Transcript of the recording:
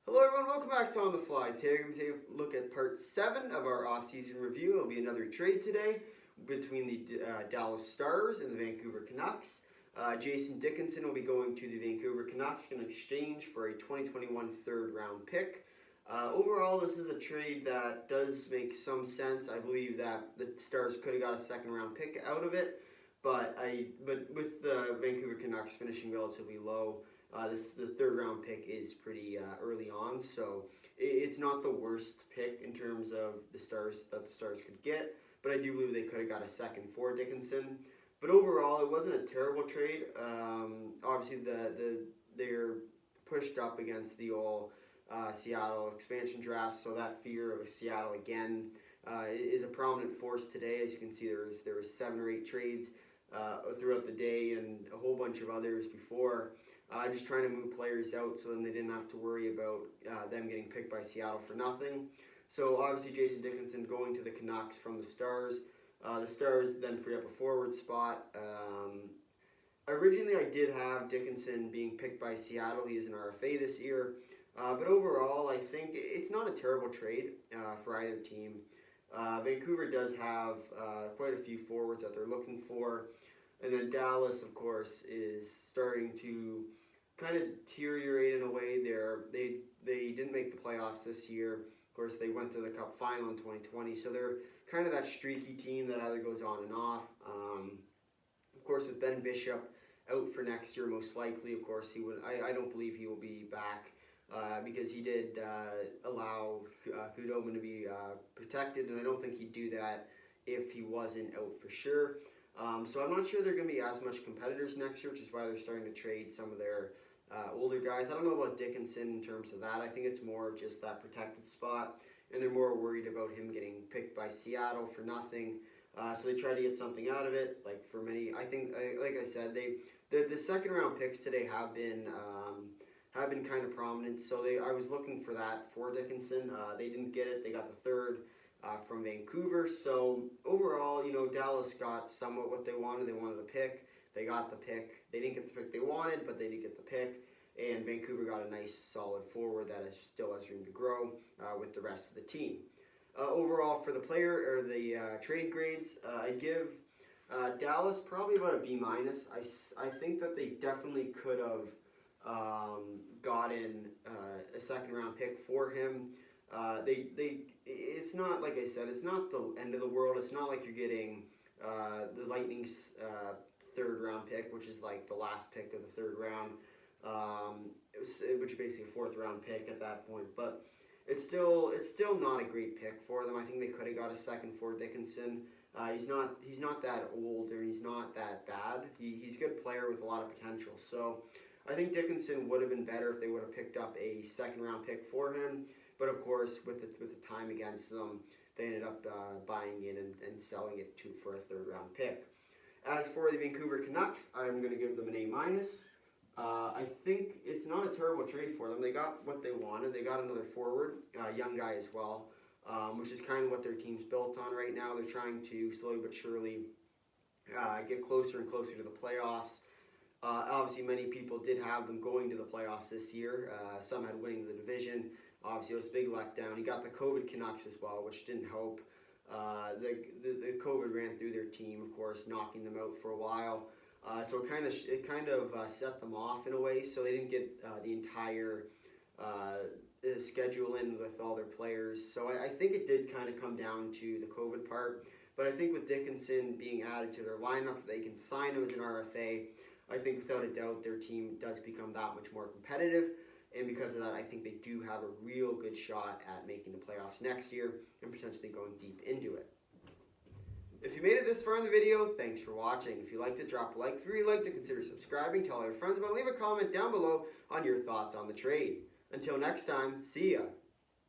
Hello everyone, welcome back to On The Fly. Today we're going to take a look at part 7 of our off-season review. It'll be another trade today between the Dallas Stars and the Vancouver Canucks. Jason Dickinson will be going to the Vancouver Canucks in exchange for a 2021 third-round pick. Overall, this is a trade that does make some sense. I believe that the Stars could have got a second-round pick out of it, but with the Vancouver Canucks finishing relatively low, the third round pick is pretty early on, so it's not the worst pick in terms of the Stars could get. But I do believe they could have got a second for Dickinson. But overall, it wasn't a terrible trade. Obviously, they're pushed up against the old Seattle expansion draft, so that fear of Seattle again is a prominent force today. As you can see, there was 7 or 8 trades throughout the day and a whole bunch of others before. Just trying to move players out so then they didn't have to worry about them getting picked by Seattle for nothing. So obviously Jason Dickinson going to the Canucks from the Stars. The Stars then free up a forward spot. Originally I did have Dickinson being picked by Seattle. He is an RFA this year. But overall I think it's not a terrible trade for either team. Vancouver does have quite a few forwards that they're looking for. And then Dallas, of course, is starting to kind of deteriorate in a way. They didn't make the playoffs this year. Of course, they went to the Cup final in 2020, so they're kind of that streaky team that either goes on and off. Of course, with Ben Bishop out for next year, most likely, of course, he would. I don't believe he will be back because he did allow Khudobin to be protected, and I don't think he'd do that if he wasn't out for sure. So I'm not sure they're going to be as much competitors next year, which is why they're starting to trade some of their older guys. I don't know about Dickinson in terms of that. I think it's more of just that protected spot, and they're more worried about him getting picked by Seattle for nothing. So they try to get something out of it. Like for many, I think, like I said, the second round picks today have been kind of prominent. So I was looking for that for Dickinson. They didn't get it. They got the third. From Vancouver. So overall, Dallas got somewhat what they wanted. They wanted a pick. They got the pick. They didn't get the pick they wanted, but they did get the pick. And Vancouver got a nice solid forward that still has room to grow with the rest of the team. Overall, for the player or the trade grades, I'd give Dallas probably about a B-. I think that they definitely could have gotten a second round pick for him. It's not, like I said, it's not the end of the world. It's not like you're getting the Lightning's third round pick, which is like the last pick of the third round, which is basically a fourth round pick at that point. But it's still not a great pick for them. I think they could have got a second for Dickinson. He's not that old, or he's not that bad. He's a good player with a lot of potential. So I think Dickinson would have been better if they would have picked up a second round pick for him. But of course, with the time against them, they ended up buying in and selling it for a third round pick. As for the Vancouver Canucks, I'm going to give them an A-. I think it's not a terrible trade for them. They got what they wanted. They got another forward, young guy as well, which is kind of what their team's built on right now. They're trying to slowly but surely get closer and closer to the playoffs. Obviously, many people did have them going to the playoffs this year. Some had winning the division. Obviously, it was a big letdown. You got the COVID Canucks as well, which didn't help. The COVID ran through their team, of course, knocking them out for a while. So it kind of set them off in a way. So they didn't get the entire schedule in with all their players. So I think it did kind of come down to the COVID part. But I think with Dickinson being added to their lineup, they can sign him as an RFA. I think without a doubt their team does become that much more competitive. And because of that, I think they do have a real good shot at making the playoffs next year and potentially going deep into it. If you made it this far in the video, thanks for watching. If you liked it, drop a like. If you really liked it, consider subscribing. Tell all your friends about it. Leave a comment down below on your thoughts on the trade. Until next time, see ya.